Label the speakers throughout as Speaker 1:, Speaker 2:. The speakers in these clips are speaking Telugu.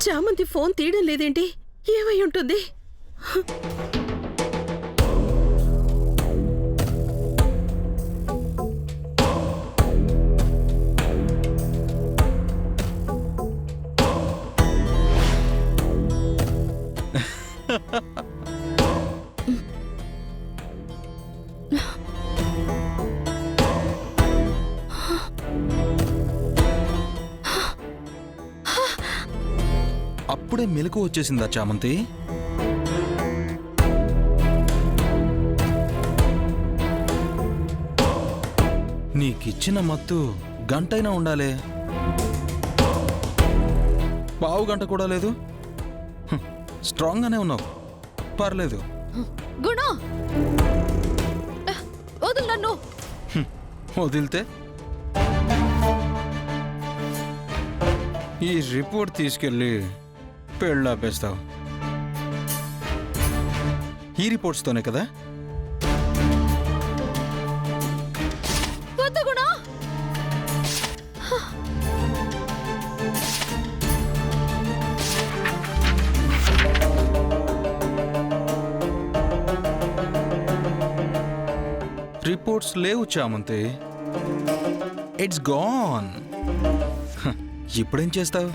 Speaker 1: చామంతి ఫోన్ తీయడం లేదేంటి? ఏమై ఉంటుంది?
Speaker 2: అప్పుడే మెలకు వచ్చేసిందా చామంతి? నీకిచ్చిన మత్తు గంటైనా ఉండాలే. పావు గంట కూడా లేదు. స్ట్రాంగ్ గానే ఉన్నావు, పర్లేదు.
Speaker 3: గుణ, వదులు నన్ను.
Speaker 2: వదిలితే ఈ రిపోర్ట్ తీసుకెళ్ళి పెళ్ళాపేస్తావు. ఈ రిపోర్ట్స్తోనే కదా?
Speaker 3: వద్దు గుణ.
Speaker 2: రిపోర్ట్స్ లేవు చామంతి, ఇట్స్ గాన్. ఇప్పుడేం చేస్తావు?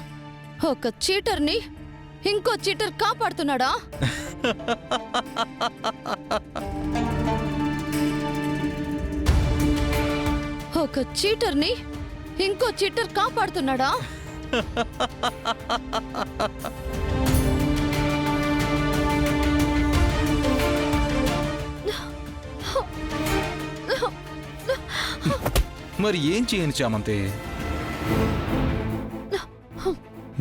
Speaker 3: ఒక చీటర్ని ఇంకో చీటర్ కాపాడుతున్నాడా? ఒక చీటర్ని ఇంకో చీటర్ కాపాడుతున్నాడా?
Speaker 2: మరి ఏం చేయను చామంతి?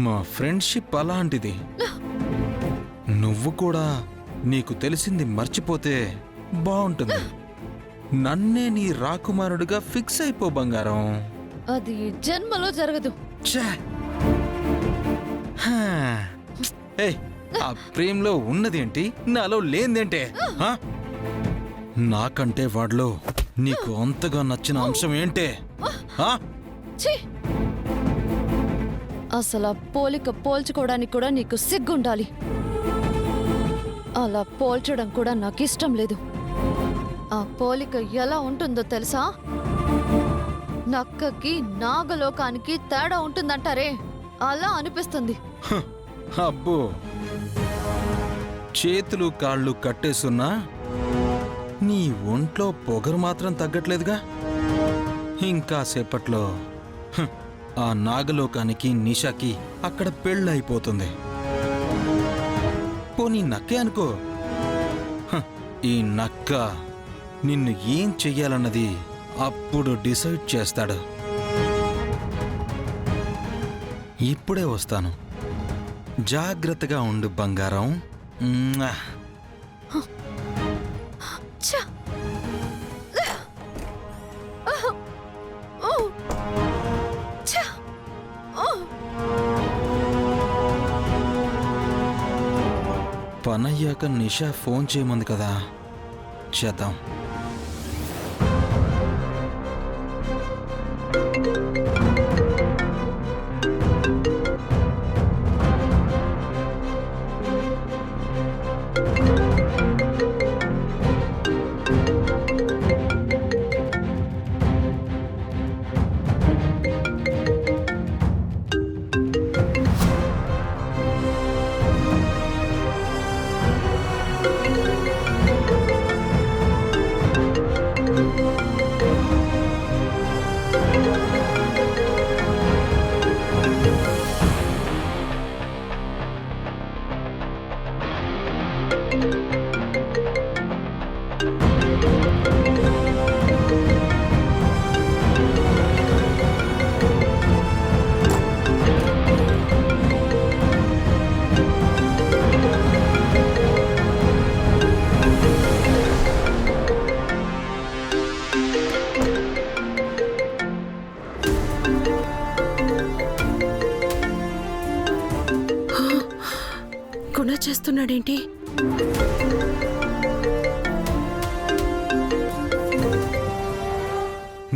Speaker 2: మా ఫ్రెండ్షిప్ అలాంటిది. నువ్వు కూడా నీకు తెలిసింది మర్చిపోతే బాగుంటుంది. నన్నే నీ రాకుమారుడిగా ఫిక్స్ అయిపో బంగారం.
Speaker 3: అది జన్మలో జరగదు.
Speaker 2: ఏయ్, ఆ ప్రేమలో ఉన్నదేంటి, నాలో లేనిదేంటే? నాకంటే వాడిలో నీకు అంతగా నచ్చిన అంశం ఏంటే?
Speaker 3: అసలు ఆ పోలిక పోల్చుకోవడానికి కూడా నీకు సిగ్గుండాలి. అలా పోల్చడం కూడా నాకు ఇష్టం లేదు. ఆ పోలిక ఎలా ఉంటుందో తెలుసా? నక్కకి నాగలోకానికి తేడా ఉంటుందంటారే, అలా అనిపిస్తుంది.
Speaker 2: అబ్బో, చేతులు కాళ్ళు కట్టేసున్నా నీ ఒంట్లో పొగరు మాత్రం తగ్గట్లేదుగా. ఇంకా సేపట్లో ఆ నాగలోకానికి నిషాకి అక్కడ పెళ్ళైపోతుంది. పోనీ నక్కే అనుకో, ఈ నక్క నిన్ను ఏం చెయ్యాలన్నది అప్పుడు డిసైడ్ చేస్తాడు. ఇప్పుడే వస్తాను, జాగ్రత్తగా ఉండు బంగారం. పనయ్యాక నిషా ఫోన్ చేయమంది కదా, చేద్దాం.
Speaker 1: గుణ చేస్తున్నాడేంటి?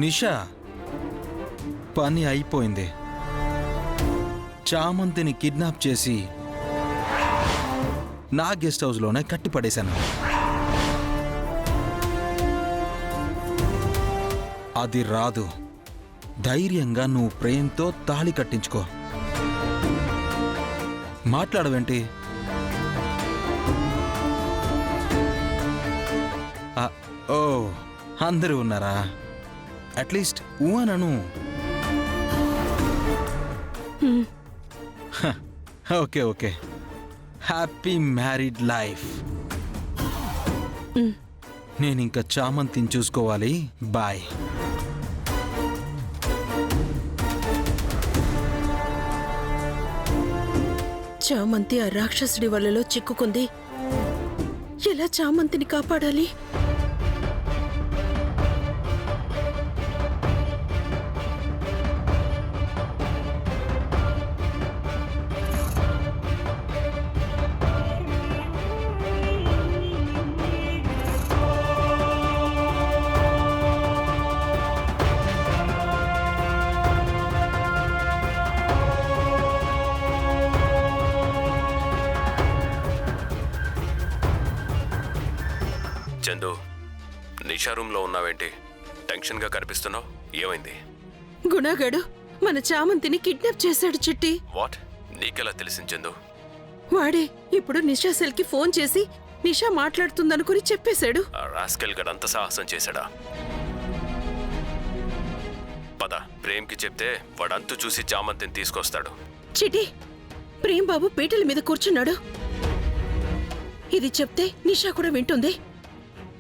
Speaker 2: నిషా, పని అయిపోయింది. చామంతిని కిడ్నాప్ చేసి నా గెస్ట్ హౌస్లోనే కట్టిపడేశాను. అది రాదు. ధైర్యంగా నువ్వు ప్రేమ్తో తాళి కట్టించుకో. మాట్లాడవేంటి? ఓ, అందరూ ఉన్నారా? అట్లీస్ట్ ఊహనను. Okay okay, happy married life. నేనింక చామంతిని చూసుకోవాలి. బాయ్.
Speaker 1: చామంతి ఆ రాక్షసుడి వలలో చిక్కుకుంది. ఎలా చామంతిని కాపాడాలి?
Speaker 4: చందు, నిషా రూమ్లో ఉన్నావేంటి? టెన్షన్గా కనిపిస్తున్నావు. ఏమైంది?
Speaker 1: గుణగాడు మన చామంతిని కిడ్నాప్ చేశాడు చిట్టి.
Speaker 4: వాట్? నీకెలా తెలిసింది చందు?
Speaker 1: వాడే ఇప్పుడు నిషా సెల్కి ఫోన్ చేసి నిషా మాట్లాడుతుందనుకుని చెప్పేశాడు.
Speaker 4: ఆ రాస్కెల్ గడంత సాహసం చేశాడా? పద, ప్రేమ్కి చెప్తే వాడంతు చూసి చామంతిని తీసుకొస్తాడు.
Speaker 1: చిటి, ప్రేమ్ బాబు పీటల మీద కూర్చున్నాడు. ఇది చెప్తే నిషా కూడా వింటుంది.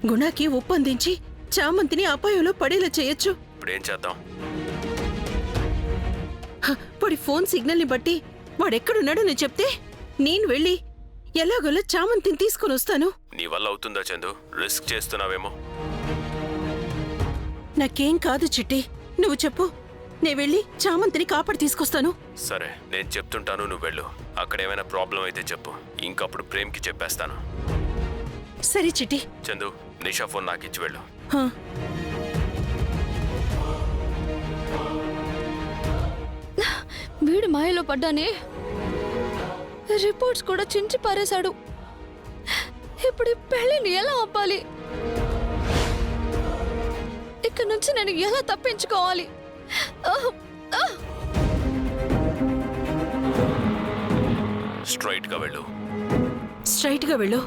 Speaker 1: గుణాకి ఒప్పందించి చామంతిని అపాయంలో పడేలా చేయొచ్చు.
Speaker 4: ఇప్పుడేం చేద్దాం?
Speaker 1: వాడి ఫోన్ సిగ్నల్ని బట్టి వాడెక్కడున్నాడో నేను చెప్తే నేను వెళ్ళి ఎలాగోలా చామంతిని తీసుకుని వస్తాను.
Speaker 4: నీ వల్ల అవుతుందా చందు? రిస్క్ చేస్తున్నావేమో.
Speaker 1: నాకేం కాదు చిట్టి, నువ్వు చెప్పు. నేను వెళ్ళి చామంతిని కాపాడి తీసుకొస్తాను.
Speaker 4: సరే, నేను చెప్తుంటాను, నువ్వు వెళ్ళు. అక్కడ ఏమైనా ప్రాబ్లం అయితే చెప్పు, ఇంకప్పుడు ప్రేమ్కి చెప్పేస్తాను.
Speaker 1: సరే చిట్టి.
Speaker 4: చందు, నిషా ఫోన్ నాకు ఇచ్చి వెళ్ళు.
Speaker 1: హా.
Speaker 3: వీడు మాయలో పడ్డానే. రిపోర్ట్స్ కూడా చించి పారేశాడు. ఇప్పుడు ఈ పెళ్లిని ఎలా ఆపాలి? ఇక్కడ నుంచి నేను ఎలా తప్పించుకోవాలి?
Speaker 4: స్ట్రైట్గా వెళ్ళు.
Speaker 1: స్ట్రైట్గా వెళ్ళు.